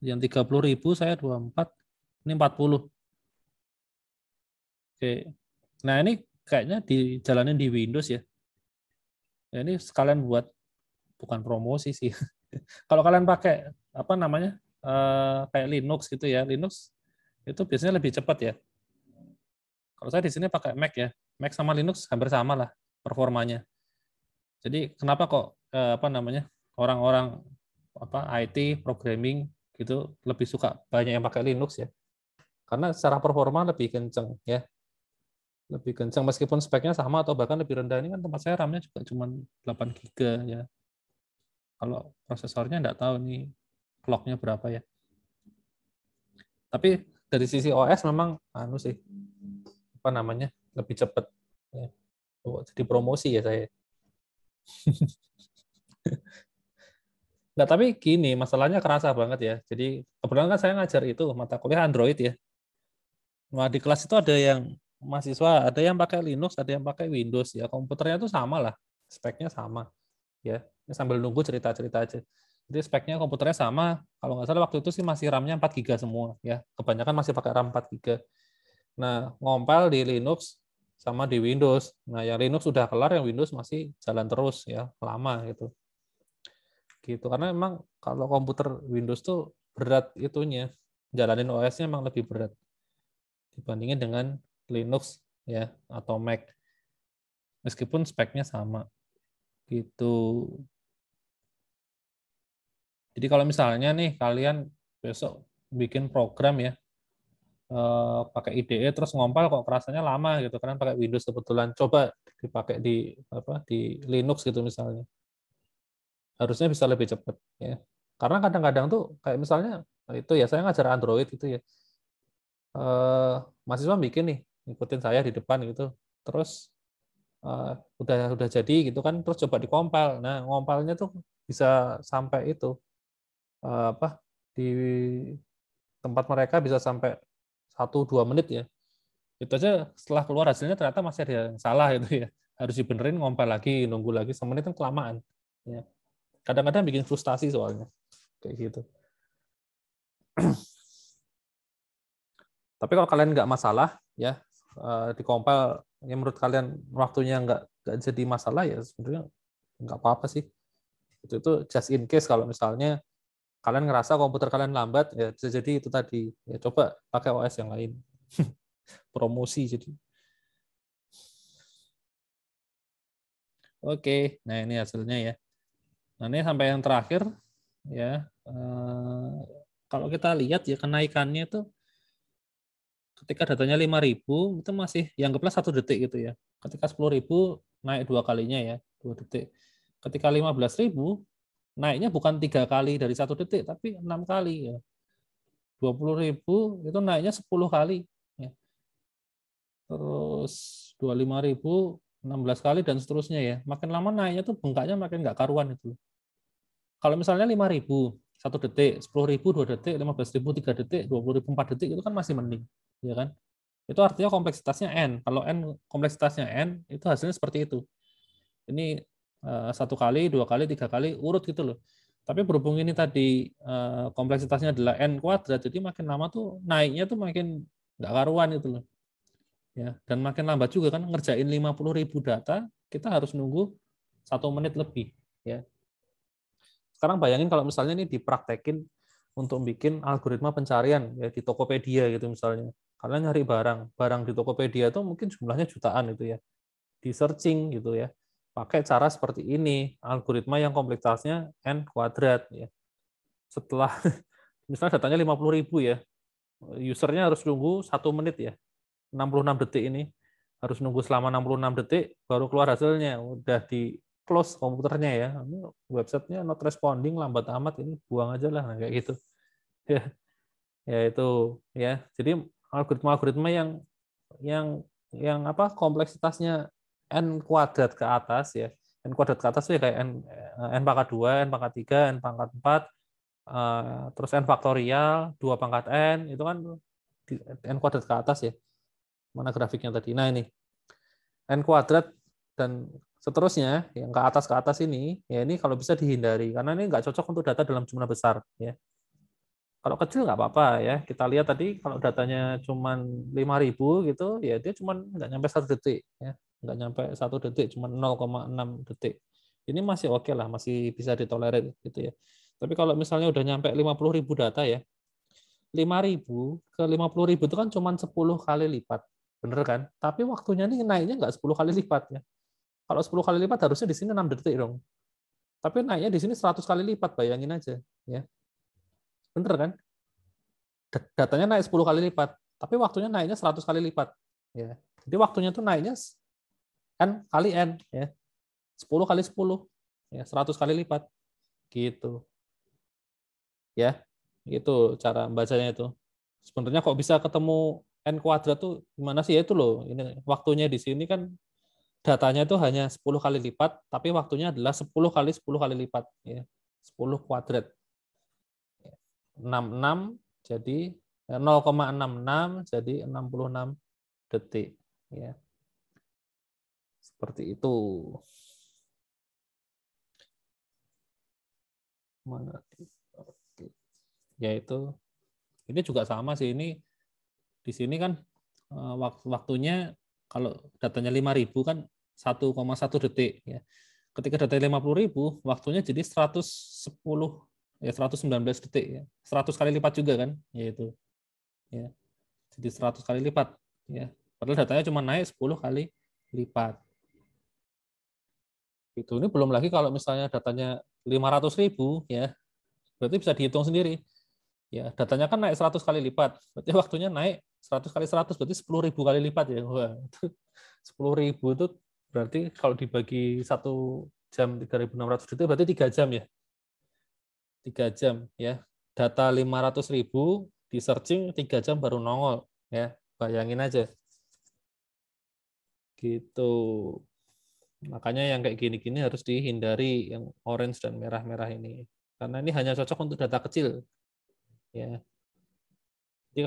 Yang 30.000 saya 24. Ini 40. Oke. Nah, ini kayaknya dijalanin di Windows ya. Ya ini sekalian buat bukan promosi sih. Kalau kalian pakai apa namanya? Kayak Linux gitu ya. Linux itu biasanya lebih cepat ya. Kalau saya di sini pakai Mac ya. Mac sama Linux hampir sama lah performanya. Jadi kenapa kok apa namanya? Orang-orang apa IT programming gitu lebih suka banyak yang pakai Linux ya. Karena secara performa lebih kenceng ya. Lebih kencang meskipun speknya sama atau bahkan lebih rendah. Ini kan tempat saya RAM-nya juga cuma 8 GB ya. Kalau prosesornya enggak tahu nih clock-nya berapa ya. Tapi dari sisi OS memang anu sih apa namanya? Lebih cepat ya. Oh, jadi promosi ya saya. Enggak, tapi gini, masalahnya kerasa banget ya. Jadi kebetulan kan saya ngajar itu mata kuliah Android ya. Nah, di kelas itu ada yang mahasiswa, ada yang pakai Linux, ada yang pakai Windows ya. Komputernya itu sama lah, speknya sama ya. Ini sambil nunggu cerita-cerita aja. Jadi speknya komputernya sama. Kalau nggak salah waktu itu sih masih RAM-nya 4 GB semua ya. Kebanyakan masih pakai RAM 4 GB. Nah, ngompal di Linux sama di Windows. Nah, yang Linux sudah kelar, yang Windows masih jalan terus ya, lama gitu. Gitu. Karena memang kalau komputer Windows tuh berat itunya. Jalanin OS-nya memang lebih berat dibandingin dengan Linux ya atau Mac. meskipun speknya sama gitu. Jadi kalau misalnya nih kalian besok bikin program ya, pakai IDE terus ngompal kok kerasanya lama gitu, karena pakai Windows kebetulan, coba dipakai di di Linux gitu misalnya, harusnya bisa lebih cepat ya. Karena kadang-kadang tuh kayak misalnya itu ya, saya ngajar Android gitu ya, mahasiswa bikin nih ngikutin saya di depan gitu, terus udah jadi gitu kan, terus coba dikompal, nah ngompalnya tuh bisa sampai itu di tempat mereka bisa sampai 1-2 menit ya. Itu aja setelah keluar hasilnya ternyata masih ada yang salah itu ya. Harus dibenerin, ngompal lagi, nunggu lagi semenit kan kelamaan. Ya. Kadang-kadang bikin frustasi soalnya. Kayak gitu. Tapi kalau kalian nggak masalah, ya dikompal, yang menurut kalian waktunya nggak jadi masalah, ya sebenarnya nggak apa-apa sih. Itu just in case kalau misalnya kalian ngerasa komputer kalian lambat, ya bisa jadi itu tadi. Ya coba pakai OS yang lain. Promosi jadi. Oke, nah ini hasilnya ya. Nah ini sampai yang terakhir ya. Kalau kita lihat ya kenaikannya itu ketika datanya 5.000 itu masih anggaplah 1 detik gitu ya. Ketika 10.000 naik 2 kalinya ya, 2 detik. Ketika 15.000 naiknya bukan 3 kali dari 1 detik tapi 6 kali ya. 20.000 itu naiknya 10 kali ya. Terus 25.000 16 kali dan seterusnya ya. Makin lama naiknya tuh bengkaknya makin nggak karuan itu. Kalau misalnya 5.000 1 detik, 10.000 2 detik, 15.000 3 detik, 20.000 4 detik itu kan masih mending, ya kan? Itu artinya kompleksitasnya n. Kalau n kompleksitasnya n, itu hasilnya seperti itu. Ini 1 kali, 2 kali, 3 kali urut gitu loh. Tapi berhubung ini tadi kompleksitasnya adalah n kuadrat, jadi makin lama tuh naiknya tuh makin nggak karuan itu loh. Ya, dan makin lambat juga kan, ngerjain 50.000 data, kita harus nunggu 1 menit lebih. Ya, sekarang bayangin kalau misalnya ini dipraktekin untuk bikin algoritma pencarian ya di Tokopedia gitu misalnya. Kalian nyari barang di Tokopedia itu mungkin jumlahnya jutaan itu ya. Di searching gitu ya. Pakai cara seperti ini, algoritma yang kompleksitasnya n kuadrat ya. Setelah misalnya datanya 50.000 ya. Usernya harus nunggu 1 menit ya. 66 detik ini harus nunggu selama 66 detik baru keluar hasilnya. Udah di close komputernya ya. Websitenya not responding, lambat amat, ini buang aja lah, kayak gitu. Ya, ya itu ya. Jadi algoritma-algoritma yang kompleksitasnya n kuadrat ke atas ya. N kuadrat ke atas ya kayak n pangkat 2, n pangkat 3, n pangkat 4, terus n faktorial, 2 pangkat n, itu kan n kuadrat ke atas ya. Mana grafiknya tadi? Nah ini n kuadrat dan seterusnya yang ke atas ini, ya ini kalau bisa dihindari karena ini nggak cocok untuk data dalam jumlah besar ya. Kalau kecil nggak apa-apa ya. Kita lihat tadi kalau datanya cuma 5.000 gitu, ya dia cuma nggak nyampe 1 detik ya, nggak nyampe 1 detik, cuma 0,6 detik. Ini masih oke lah, masih bisa ditolerir gitu ya. Tapi kalau misalnya udah nyampe 50.000 data ya, 5.000 ke 50.000 itu kan cuma 10 kali lipat, bener kan? Tapi waktunya ini naiknya nggak 10 kali lipat ya. Kalau 10 kali lipat harusnya di sini 6 detik dong. Tapi naiknya di sini 100 kali lipat, bayangin aja ya. Bener kan? Datanya naik 10 kali lipat, tapi waktunya naiknya 100 kali lipat. Ya. Jadi waktunya tuh naiknya n kali n ya. 10 kali 10 ya, 100 kali lipat. Gitu. Ya. Itu cara bacanya itu. Sebenarnya kok bisa ketemu n kuadrat tuh gimana sih ya, itu loh. Ini waktunya di sini kan datanya itu hanya 10 kali lipat, tapi waktunya adalah 10 kali 10 kali lipat ya. 10 kuadrat. 66 jadi 0,66 jadi 66 detik ya. Seperti itu. Mana? Oke. Yaitu ini juga sama sih, ini di sini kan waktunya kalau datanya 5.000 kan 1,1 detik ya. Ketika datanya 50.000 waktunya jadi 110 ya, 119 detik ya. 100 kali lipat juga kan, yaitu ya. Jadi 100 kali lipat ya. Padahal datanya cuma naik 10 kali lipat. Itu ini belum lagi kalau misalnya datanya 500.000 ya, berarti bisa dihitung sendiri. Ya, datanya kan naik 100 kali lipat. Berarti waktunya naik 100 kali 100, berarti 10.000 kali lipat ya. Wah, 10.000 itu berarti kalau dibagi 1 jam 3.600 detik berarti 3 jam ya. 3 jam ya. Data 500.000 di searching 3 jam baru nongol ya. Bayangin aja. Gitu. Makanya yang kayak gini-gini harus dihindari yang orange dan merah-merah ini. Karena ini hanya cocok untuk data kecil. Ya. Jadi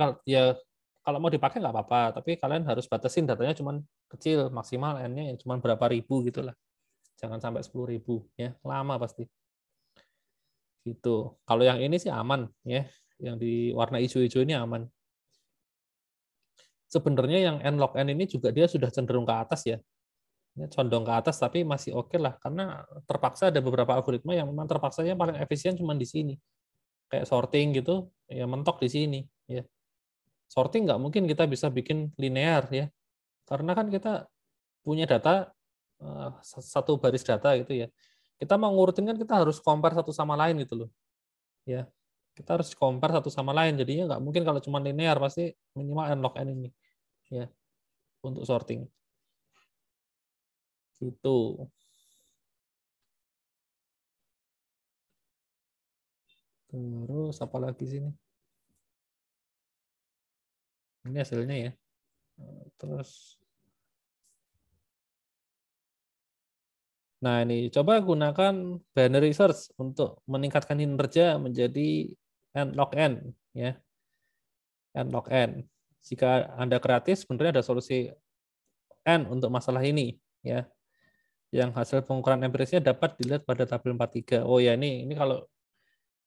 kalau mau dipakai nggak apa-apa, tapi kalian harus batasin datanya cuma kecil, maksimal N-nya cuma berapa ribu gitulah. Jangan sampai 10.000 ya, lama pasti. Gitu. Kalau yang ini sih aman ya. Yang di warna hijau-hijau ini aman. Sebenarnya yang N-log N ini juga dia sudah cenderung ke atas ya. Condong ke atas tapi masih oke lah karena terpaksa ada beberapa algoritma yang memang terpaksanya paling efisien cuma di sini. Kayak sorting gitu, ya mentok di sini ya. Sorting nggak mungkin kita bisa bikin linear ya. Karena kan kita punya data satu baris data gitu ya. Kita mau ngurutin kan kita harus compare satu sama lain gitu loh. Ya. Kita harus compare satu sama lain. Jadinya nggak mungkin kalau cuma linear pasti minimal n log n ini ya untuk sorting. Gitu. Terus apa lagi sini? Ini hasilnya ya. Terus nah ini coba gunakan binary search untuk meningkatkan kinerja menjadi n log n ya. N log n. Jika Anda kreatif sebenarnya ada solusi n untuk masalah ini ya. Yang hasil pengukuran empirisnya dapat dilihat pada tabel 43. Oh ya ini kalau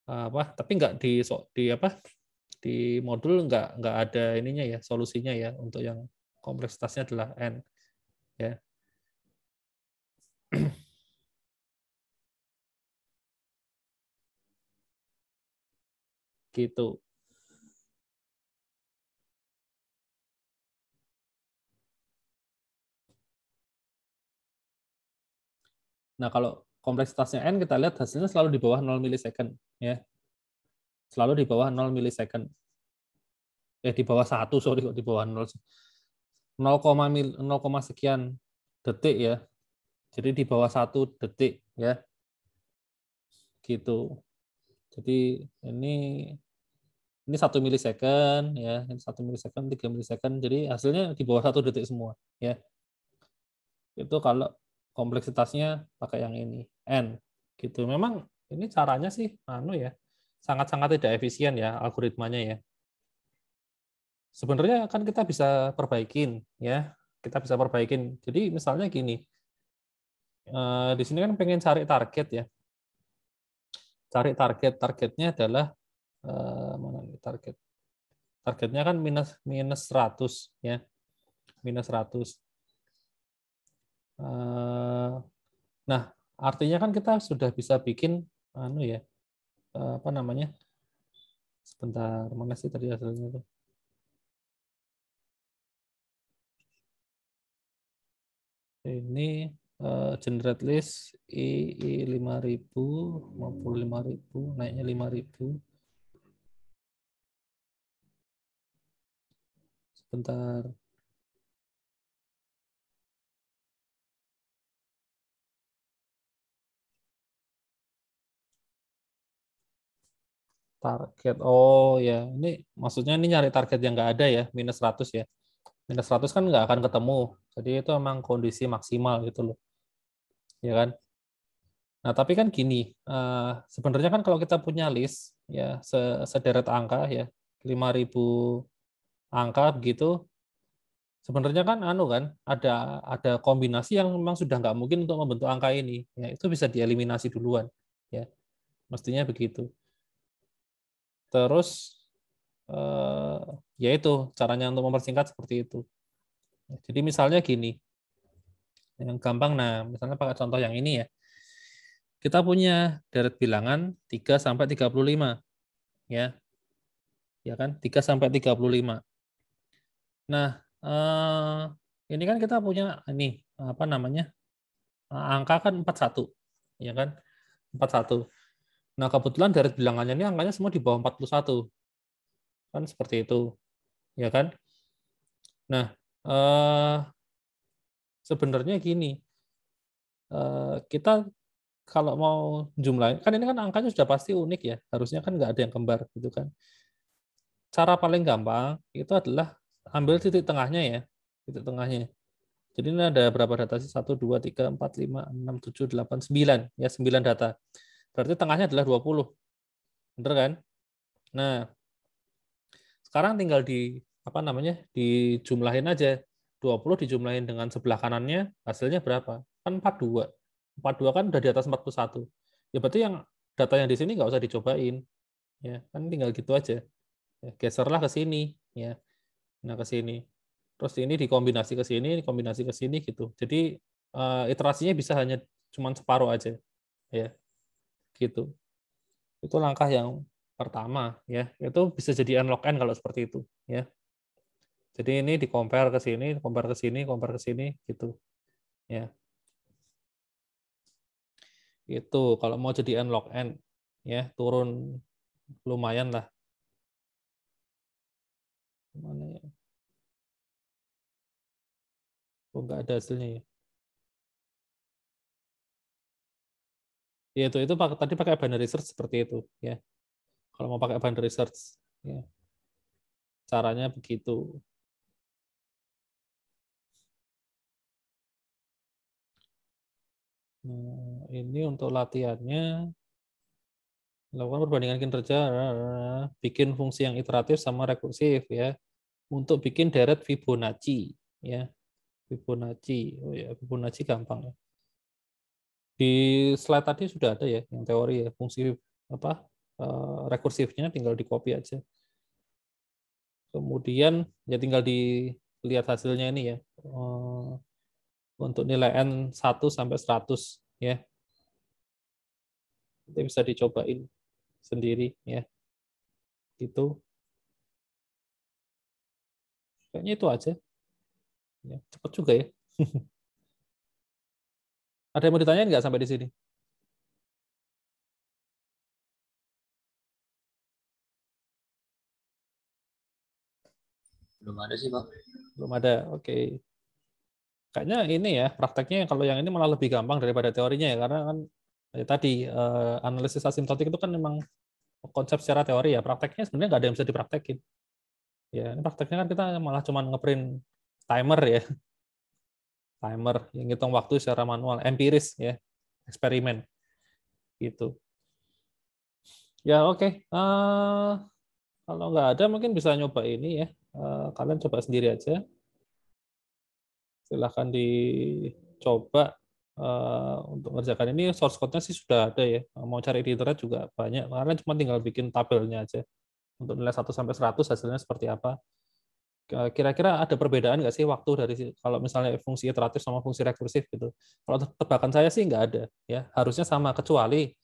apa tapi nggak di apa di modul nggak ada ininya ya solusinya ya untuk yang kompleksitasnya adalah n ya. Gitu. Nah, kalau kompleksitasnya n kita lihat hasilnya selalu di bawah 0 milisecond ya. Selalu di bawah 0 milisecond. Di bawah 1, sorry kok di bawah 0. 0, sekian detik ya. Jadi di bawah 1 detik ya. Gitu. Jadi ini 1 milisecond ya, ini 1 milisecond, 3 milisecond. Jadi hasilnya di bawah 1 detik semua ya. Itu kalau kompleksitasnya pakai yang ini n gitu. Memang ini caranya sih ya sangat-sangat tidak efisien ya algoritmanya ya. Sebenarnya kan kita bisa perbaikin ya, kita bisa perbaikin. Jadi misalnya gini, di sini kan pengen cari target ya, cari targetnya adalah mana nih targetnya kan minus 100 ya, minus 100. Nah artinya kan kita sudah bisa bikin ya apa namanya, sebentar mana sih tadi hasilnya itu. Ini generate list I 5.000 maupun 5.000 naiknya 5.000. Sebentar. Target. Oh ya, ini maksudnya ini nyari target yang nggak ada ya, minus 100 ya. Minus 100 kan nggak akan ketemu. Jadi itu emang kondisi maksimal gitu loh. Ya kan? Nah, tapi kan gini, sebenarnya kan kalau kita punya list ya sederet angka ya, 5.000 angka begitu, sebenarnya kan kan ada kombinasi yang memang sudah nggak mungkin untuk membentuk angka ini. Ya, itu bisa dieliminasi duluan ya. Mestinya begitu. Terus ya itu caranya untuk mempersingkat seperti itu. Jadi misalnya gini, yang gampang, nah misalnya pakai contoh yang ini ya. Kita punya deret bilangan 3 sampai 35 ya. Ya kan? 3 sampai 35. Nah, ini kan kita punya ini apa namanya? angka kan 41, ya kan? 41. Nah, kebetulan dari bilangannya ini angkanya semua di bawah 41. Kan seperti itu, ya kan? Nah, sebenarnya gini, kita kalau mau jumlahin, kan ini kan angkanya sudah pasti unik ya, harusnya kan nggak ada yang kembar gitu kan. Cara paling gampang itu adalah ambil titik tengahnya ya, titik tengahnya. Jadi ini ada berapa data sih? 1, 2, 3, 4, 5, 6, 7, 8, 9. Ya, 9 data. Berarti tengahnya adalah 20. Bener kan? Nah, sekarang tinggal dijumlahin aja. 20 dijumlahin dengan sebelah kanannya, hasilnya berapa? Kan 42. 42 kan udah di atas 41. Ya berarti yang data yang di sini nggak usah dicobain. Ya, kan tinggal gitu aja. Ya, geserlah ke sini. Ya. Nah, ke sini. Terus ini dikombinasi ke sini, dikombinasi ke sini gitu. Jadi iterasinya bisa hanya cuma separuh aja. Ya, gitu. Itu langkah yang pertama ya. Itu bisa jadi n log n kalau seperti itu, ya. Jadi ini di-compare ke sini, compare ke sini, compare ke sini gitu. Ya. Itu kalau mau jadi n log n ya, turun lumayan lah. Mana ya? Oh, nggak ada hasilnya ya. Ya itu tadi pakai binary search seperti itu ya. Kalau mau pakai binary search ya. Caranya begitu. Nah, ini untuk latihannya, lakukan perbandingan kinerja, bikin fungsi yang iteratif sama rekursif ya. Untuk bikin deret Fibonacci ya. Fibonacci. Oh ya, Fibonacci gampang ya. Di slide tadi sudah ada ya yang teori ya, fungsi apa rekursifnya tinggal di copy aja. Kemudian ya tinggal dilihat hasilnya ini ya. Untuk nilai n 1 sampai 100 ya. Nanti bisa dicobain sendiri ya. Itu kayaknya itu aja. Ya, cepat juga ya. Ada yang mau ditanyain nggak sampai di sini? Belum ada sih, Pak. Belum ada. Oke. Kayaknya ini ya, prakteknya kalau yang ini malah lebih gampang daripada teorinya ya, karena kan tadi analisis asimptotik itu kan memang konsep secara teori ya, prakteknya sebenarnya nggak ada yang bisa dipraktekin. Ya, ini prakteknya kan kita malah cuma ngeprint timer ya, timer yang ngitung waktu secara manual, empiris ya, eksperimen gitu. Ya oke. Kalau nggak ada mungkin bisa nyoba ini ya. Kalian coba sendiri aja. Silahkan dicoba untuk mengerjakan ini. Source code-nya sih sudah ada ya. Mau cari di internet juga banyak. Karena cuma tinggal bikin tabelnya aja. Untuk nilai 1 sampai 100 hasilnya seperti apa. Kira-kira ada perbedaan nggak sih waktu dari kalau misalnya fungsi iteratif sama fungsi rekursif gitu? Kalau tebakan saya sih nggak ada ya. Harusnya sama kecuali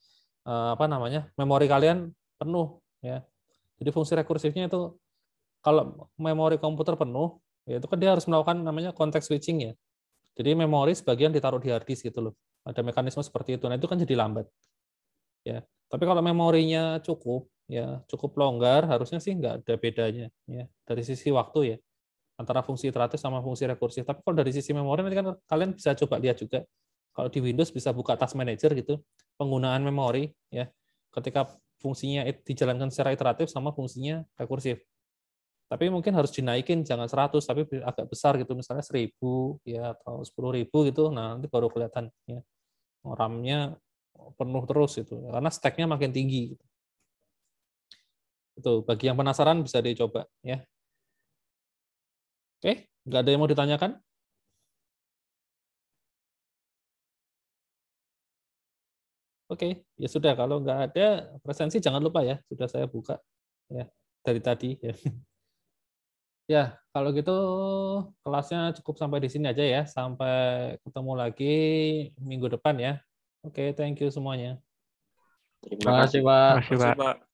memori kalian penuh ya. Jadi fungsi rekursifnya itu kalau memori komputer penuh, ya itu kan dia harus melakukan namanya context switching ya. Jadi memori sebagian ditaruh di hard disk gitu loh. Ada mekanisme seperti itu. Nah, itu kan jadi lambat. Ya. Tapi kalau memorinya cukup, ya cukup longgar, harusnya sih nggak ada bedanya ya dari sisi waktu ya antara fungsi iteratif sama fungsi rekursif. Tapi kalau dari sisi memori nanti kan kalian bisa coba lihat juga. Kalau di Windows bisa buka task manager gitu, penggunaan memori ya. Ketika fungsinya dijalankan secara iteratif sama fungsinya rekursif. Tapi mungkin harus dinaikin, jangan 100, tapi agak besar gitu, misalnya 1000 ya atau 10.000 gitu. Nah, nanti baru kelihatan ya. RAM-nya penuh terus itu, karena stack-nya makin tinggi. Itu bagi yang penasaran bisa dicoba ya. Oke, nggak ada yang mau ditanyakan? Oke, ya sudah. Kalau nggak ada presensi jangan lupa ya, sudah saya buka ya dari tadi ya. Ya, kalau gitu kelasnya cukup sampai di sini aja ya. Sampai ketemu lagi minggu depan ya. Oke, thank you semuanya. Terima kasih, Pak. Terima kasih, Pak.